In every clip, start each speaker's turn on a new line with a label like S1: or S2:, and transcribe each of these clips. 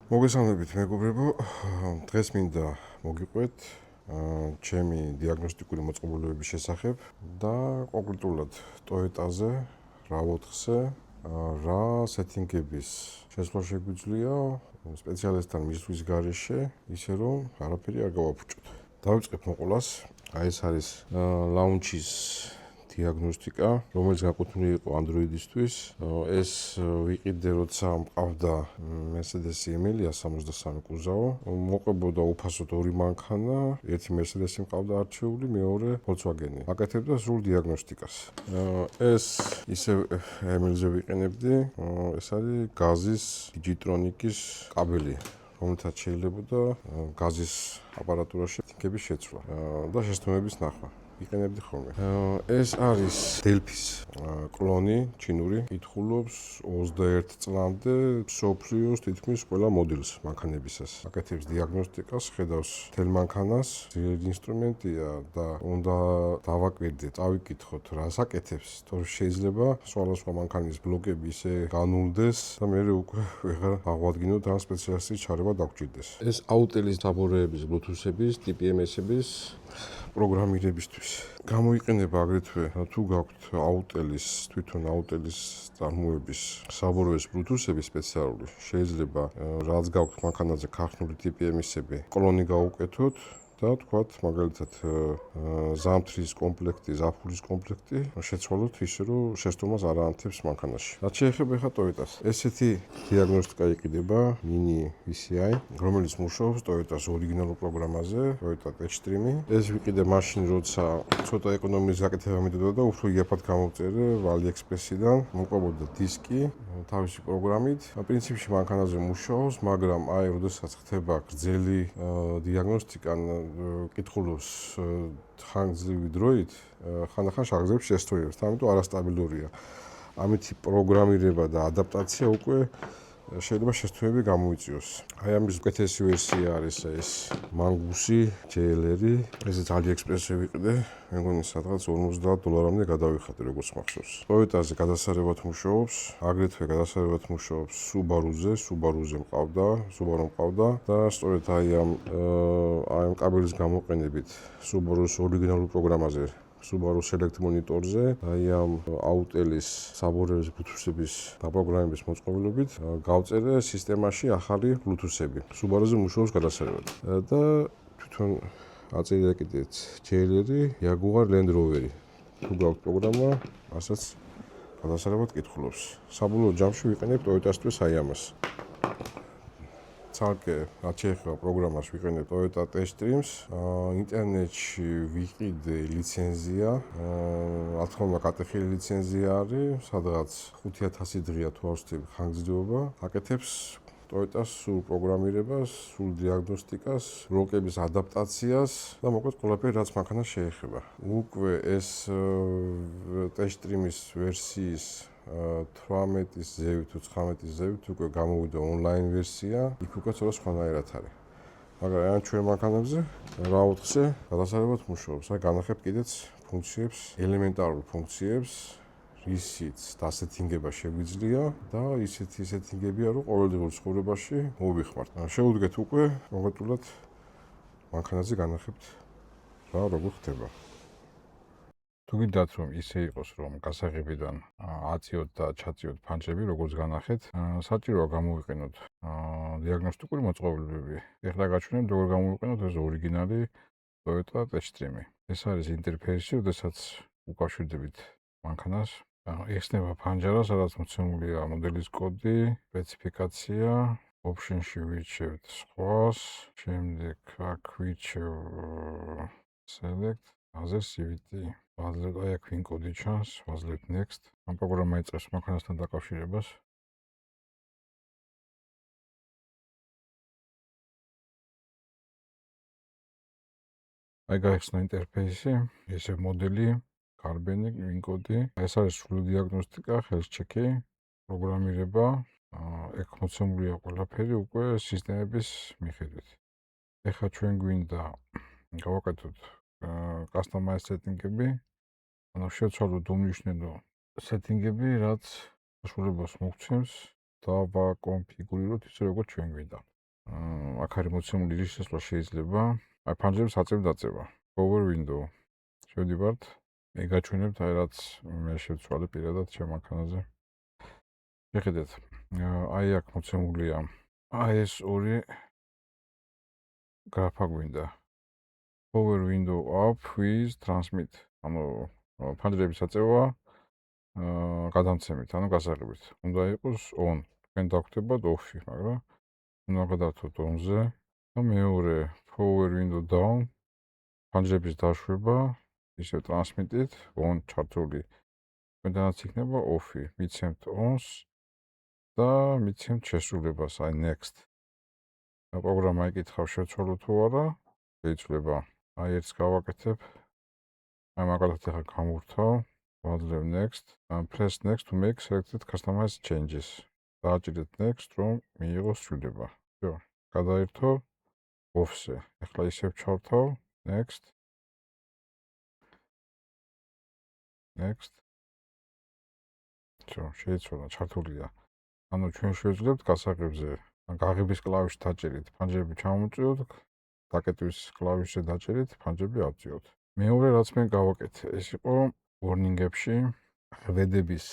S1: მოგესალმებით მეგობრებო, დღეს მინდა მოგიყვეთ ჩემი დიაგნოსტიკური მოწყობილობების შესახებ და კონკრეტულად ტოეტაზე, რა ოთხზე, რა სეტინგების შესვლა შეგვიძლია სპეციალისტთან მისთვის გარეშე, ისე რომ არაფერი არ გავაფუჭოთ. დავიწყებ მოყოლას. ეს არის launch-ის დიაგნოსტიკა, რომელიც გაკუთვნილი იყო Android-ისთვის. ეს ვიყიდე, როცა მყავდა Mercedes Emilia 63 კუზავო. მოყვებოდა უფასოდ ორი მანქანა, ერთი Mercedes მყავდა არჩეული, მეორე Volkswagen. აკეთებდა სრულ დიაგნოსტიკას. ეს ისევ Emilia-ზე ვიყენებდი. ეს არის გაზის Digitronic-ის კაბელი, რომელთაც შეიძლებოდა გაზის აპარატურაში სეტინგების შეცვლა და შეცდომების ნახვა. ვიყენებდი ხოლმე. ეს არის Delphi-ის კლონი, ჩინური. კითხულობს 21 წლამდე მსოფლიოს თითქმის ყველა მოდელს მანქანებისას. აკეთებს დიაგნოსტიკას, ხედავს მთელ მანქანას, ძლიერი ინსტრუმენტია და უნდა დავაკვირდეთ, წავიკითხოთ, რას აკეთებს, თორე შეიძლება სხვადასხვა მანქანის ბლოკები ისე განულდეს და მე უკვე ვეღარ აღვადგინოთ ამ სპეციალისტის ჩარევა დაგჭირდეს. ეს Autel-ის საბორეების, Bluetooth-ების, TPMS-ების პროგრამირებისთვის. გამოიყენება აგრეთვე თუ გაქვთ Autel-ის, თვითონ Autel-ის წარმოების საბოროების Bluetooth-ები სპეციალური, შეიძლება რაც გაქვთ მანქანაზე ქართული TPMS-ები, კლონი გაუკეთოთ და თქვათ მაგალითად ზამთრის კომპლექტი, ზაფხულის კომპლექტი შეცვალოთ ისე რომ შეცდომას არ აანთებს მანქანაში. რაც შეეხება ხა Toyota-ს. ესეთი დიაგნოსტიკა იყიდება Mini VCI, რომელიც მუშაობს Toyota-ს ორიგინალურ პროგრამაზე, Toyota Tech-Stream. ეს ვიყიდე მაშინ, როცა ცოტა ეკონომიის გაკეთება მიდოდა და უფრო იაფად გამოვწერე AliExpress-იდან, მოყვებოდა დისკი თავისი პროგრამით. პრინციპში მანქანაზე მუშაობს, მაგრამ აი, როდესაც ხდება გრძელი დიაგნოსტიკა, კითხულობს ხანგრძლივი დროით, ხანდახან შეგძლებს შესწორებს, ამიტომ არასტაბილურია. ამითი პროგრამირება და ადაპტაცია უკვე შეიძლება შეცდომები გამოიწვიოს. აი ამის უკეთესი ვერსია არის ეს Mangus-ი JLR-ი. ესეც AliExpress-ზე ვიყიდე, მეგონი სადღაც $50-მდე გადავიხადე, როგორც მახსოვს. Toyota-ზე გადასარევად მუშაობს, აგრეთვე გადასარევად მუშაობს Subaru-ზე მყავდა და სწორედ აი ამ კაბელის გამოყენებით Subaru-ს ორიგინალურ პროგრამაზე Subaru Select Monitor-ზე, აი ამ Autel-ის საბორეების Bluetooth-ების დაპროგრამების მოწყობილობით გავწერე სისტემაში ახალი Bluetooth-ები. Subaru-ზე მუშაობს გადასარევად. და თვითონ აწერია კიდეც JLR-ი, Jaguar Land Rover-ი. თუ გაქვთ პროგრამა, ასაც გადასარევად კითხულობს. საბოლოო ჯამში ვიყენებ Toyota-სთვის აი ამას. ცალკე რაც შეეხება პროგრამას ვიყენებ Toyota Tech-Stream-ს, ინტერნეტში ვიყიდე ლიცენზია, რა თქმა უნდა კატეხილი ლიცენზია არის, სადღაც 5000 დღეა თუ არ ვცდები ხანგრძლივობა, აკეთებს Toyota-ს სულ პროგრამირებას, სულ დიაგნოსტიკას, ბლოკების ადაპტაციას და მოკლედ ყველაფერი რაც მანქანას შეეხება. უკვე ეს Tech-Stream-ის ვერსიის 18-ის ზევით თუ 19-ის ზევით უკვე გამოვიდა ონლაინ ვერსია, იქ უკვე ცოტა სხვანაირად არის. მაგრამ ამ ჩვენ მანქანებზე რა 4-ზე გადასარევად მუშაობს. აი განახებ კიდეც ფუნქციებს, ელემენტარულ ფუნქციებს, რისიც დასეტინგება შეგვიძლია და ისეთი სეტინგებია, რომ ყოველდღიურ ცხოვრებაში მოვიხმართ. შევუდგეთ უკვე კონკრეტულად მანქანაზე განახებთ რა როგორ ხდება. თუ გინდათ რომ ისე იყოს რომ გასაღებიდან აწიოთ და ჩაწიოთ ფანჯრები როგორც განახეთ, საჭიროა გამოვიყენოთ დიაგნოსტიკური მოწყობილობები. ეხლა გაჩვენებთ როგორ გამოვიყენოთ ეს ორიგინალი Toyota Tech-Stream-ი. ეს არის ინტერფეისი, როდესაც უკავშირდებით მანქანას. ეხსნება ფანჯარა, სადაც მოცემულია მოდელის კოდი, სპეციფიკაცია, option-ში ვირჩევთ სხვას, შემდეგ აქ ვირჩევ select, აზე CVT. ვაძლევთ აი აქ win კოდი ჩანს, ვაძლევთ next. ამ პროგრამა იწყებს მანქანასთან დაკავშირებას. აი გაიხსნა ინტერფეისი, ესე მოდელი, კარბენი, win კოდი. ეს არის სრული დიაგნოსტიკა, health check-ი, პროგრამირება. ეგ მოცემულია ყველაფერი უკვე სისტემების მიხედვით. ეხლა ჩვენ გვინდა გავაკეთოთ customize setting-ები. ანუ შევცვალოთ უმნიშვნელო setting-ები, რაც საშუალებას მოგცემს და ვაკონფიგურიროთ ისე როგორც ჩვენ გვინდა.
S2: აქ არის მოცემული რის შესვლა შეიძლება. აი ფანჯრების აწევ დაწევა. Power window. შევდივართ. მე გაჩვენებთ აი რაც მე შევცვალე პირადად ჩემ მანქანაზე. შეხედეთ. აი აქ მოცემულია აი ეს ორი გრაფა გვინდა. Power window up with transmit. ანუ ფანჯრების აწევა გადამცემით, ანუ გასაღებით. უნდა იყოს on. თქვენ დაგვხვდებათ off-ი, მაგრამ უნდა გადავთოთ on-ზე. და მეორე power window down. ფანჯრების დაშვება, ისე transmit-ით, on ჩართული. თქვენთანაც იქნება off-ი. მიცემთ on-ს და მიცემთ შესრულებას, აი next. და პროგრამა იკითხავს შევცვალო თუ არა, შეიძლება. აი ერთს გავაკეთებ. აი მაგალითად ახლა გამურთავ. ვაძლევ next. Press next to make selected customized changes. დააჭირეთ next, რომ მიიღოს ცვლილება. ჯო, გადაერთო off-ზე. ახლა ისევ ჩავთავ next. Next. ჯო, შეიცვალა, ჩართულია. ანუ ჩვენ შევძლებთ გასაღებზე. გაღების კლავიშს დაჭერით, ფანჯრები ჩამოწიოთ, დაკეტვის კლავიშზე დაჭერით, ფანჯრები ავწიოთ. მეორე რაც მე გავაკეთე, ეს იყო warning-ებში ღვედების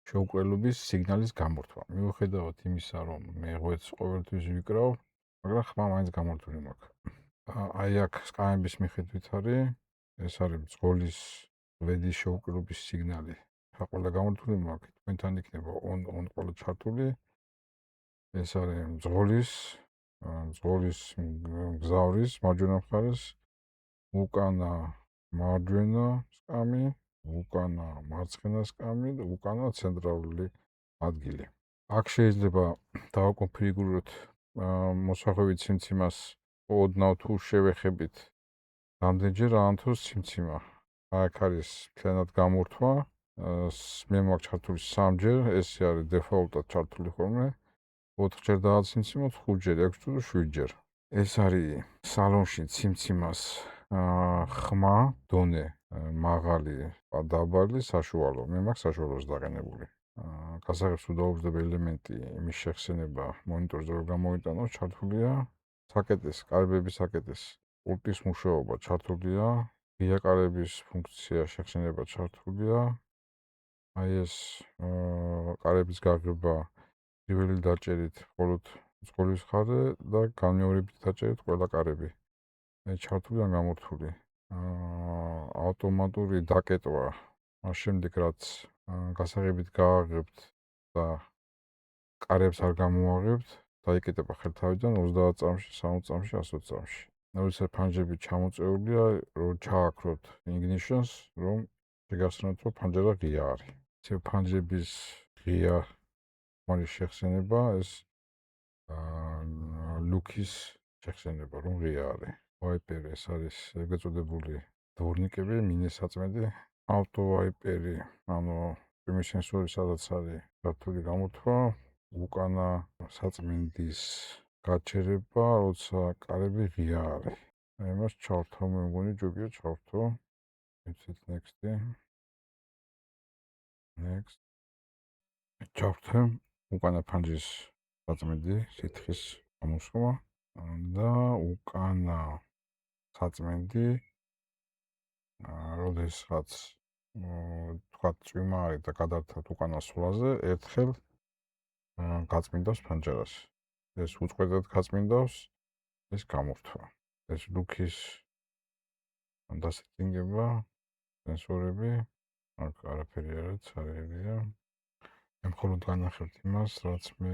S2: შეუკველობის სიგნალის გამორთვა. მიუხედავად იმისა, რომ მე ღვედს ყოველთვის ვიკრავ, მაგრამ ხმა მაინც გამორთული მაქვს. აი აქ სკამების მიხედვით არის, ეს არის მძღოლის ღვედის შეუკველობის სიგნალი. ყველა გამორთული მაქვს, თქვენთან იქნება on ყველა ჩართული. ეს არის მძღოლის მგზავრის მარჯვენა მხარეს უკანა მარჯვენა სკამი, უკანა მარცხენა სკამი და უკანა ცენტრალური ადგილი. აქ შეიძლება დავაკონფიგუროთ მოსახვევით სიმციმას ოდნავ თუ შევეხებით რამდენჯერ ანთოს სიმციმა. აქ არის მთლიანად გამორთვა. მე მაქვს ჩართული 3-ჯერ, ეს არის დეფაულტად ჩართული ხოლმე. 4-ჯერ დააციმციმოთ, 5-ჯერ, 6 თუ 7-ჯერ. ეს არის სალონში სიმციმას ხმა, დონე, მაღალი, დაბალი, საშუალო. მე მაქვს საშუალოს დაყენებული. გასაღებს უდაობლები ელემენტი იმის შეხსენება მონიტორზე რომ გამოვიტანოს ჩართულია. საკეტის, კარებების საკეტის პულტის მუშაობა ჩართულია. ღია კარების ფუნქცია შეხსენება ჩართულია. აი ეს კარების გაღება პირველი დაჭერით მხოლოდ მძღოლის მხარე და განმეორებით დაჭერით ყველა კარები. ჩართული ან გამორთული. ავტომატური დაკეტვა. მას შემდეგ რაც გასაღებით გააღებთ და კარებს არ გამოაღებთ, დაიკეტება ხელთავიდან 30 წამში, 60 წამში, 120 წამში. როდესაც ფანჯრები ჩამოწეულია, რომ ჩააქროთ ignition-ს, რომ შეგახსენოთ, რომ ფანჯრა ღია არის. ეს ფანჯრების ღია ხმარის შეხსენება, ეს ლუკის შეხსენება, რომ ღია არის. ვაიპერი ეს არის ეგრეთ წოდებული დორნიკები, მინესაწმენდი, ავტოვაიპერი, ანუ იმის სენსორი, სადაც არის ჩართული გამორთვა, უკანა საწმენდის გაჩერება, როცა კარები ღია არის. იმას ჩავთავ, მე მგონი ჯობია ჩავთავ. ეცეთ next-ი. Next. ჩავთავ უკანა ფანჯრის საწმენდი, სითხის გამოსხმა და უკანა საწმენდი როდესაც თქვა წვიმა არის და გადართავთ უკანა სვლაზე, ერთხელ გაწმინდავს ფანჯარას. ეს უწყვეტად გაწმინდავს, ეს გამორთვა. ეს ლუკის დასეტინგება, სენსორები, აქ არაფერი არ არის, არია. მე მხოლოდ განახებთ იმას, რაც მე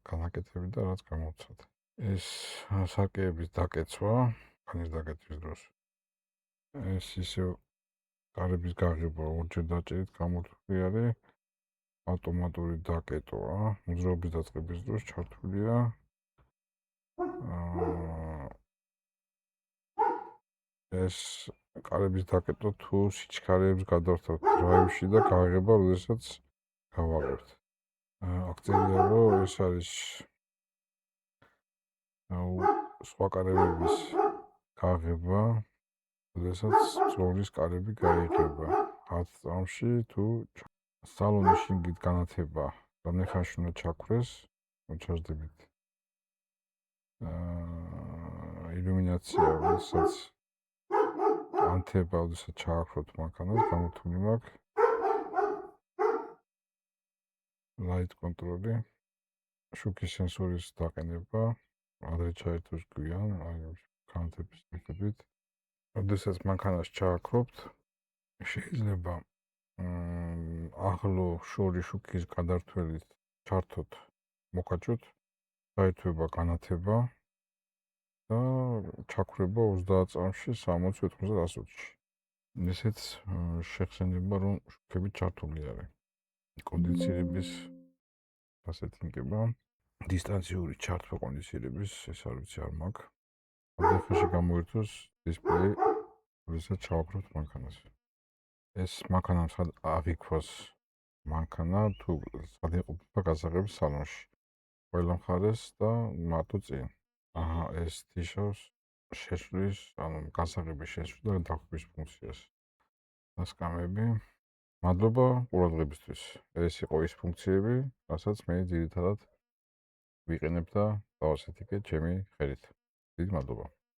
S2: განაკეთები და რაც გამოვცად. ეს სარკეების დაკეცვა, ხანის დაკეტვის დროს. ეს ისევ კარების გაღება ორჯერ დაჭერით გამორთული არის. ავტომატური დაკეტვა, მოძრაობის დაწყების დროს ჩართულია. ეს კარების დაკეტვა თუ სიჩქარეებს გადავთავთ დრაივში და გაღება, როდესაც გავაღებთ. აქცია რომ ეს არის სხვა კარების გაღება, როდესაც მძღოლის კარები გაიღება. 10 წამში თუ სალონის შიგნით განათება რამდენ ხანში უნდა ჩაქრეს, მოჩარდებით. ილუმინაცია, როდესაც ანთება, როდესაც ჩააქროთ მანქანას, გამოთვლი მაქვს. Light control-ი, შუქის სენსორის დაყენება, ადრე ჩაერთოს გვიან, აი კანტების მიხედვით. როდესაც მანქანას ჩააქრობთ, შეიძლება ახლო შორი შუქის გადართველით ჩართოთ მოკაჭოთ, დაერთვება განათება და ჩაქრება 30 წამში 60-90-100-ში. ესეც შეხსენება, რომ შუქები ჩართული არის. კონდიცირების გასეთინგება, დისტანციური ჩართვა კონდიცირების, ეს არ ვიცი არ მაქვს. ოთხში გამოირთვოს დისპლეი, როდესაც ჩავაქროთ მანქანას. ეს მანქანამ სად აღიქვას მანქანა თუ სად იყოფა გასაღების სალონში. ყველა მხარეს და მარტო წინ. აჰა, ეს თიშავს შეშლის, ანუ გასაღების შეშლის და დახვევის ფუნქციას. დასკამები. მადლობა ყურადღებისთვის. ეს იყო ის ფუნქციები, რასაც მე ძირითადად ვიყენებ და დავასეთიკე ჩემი ხელით. დიდი მადლობა.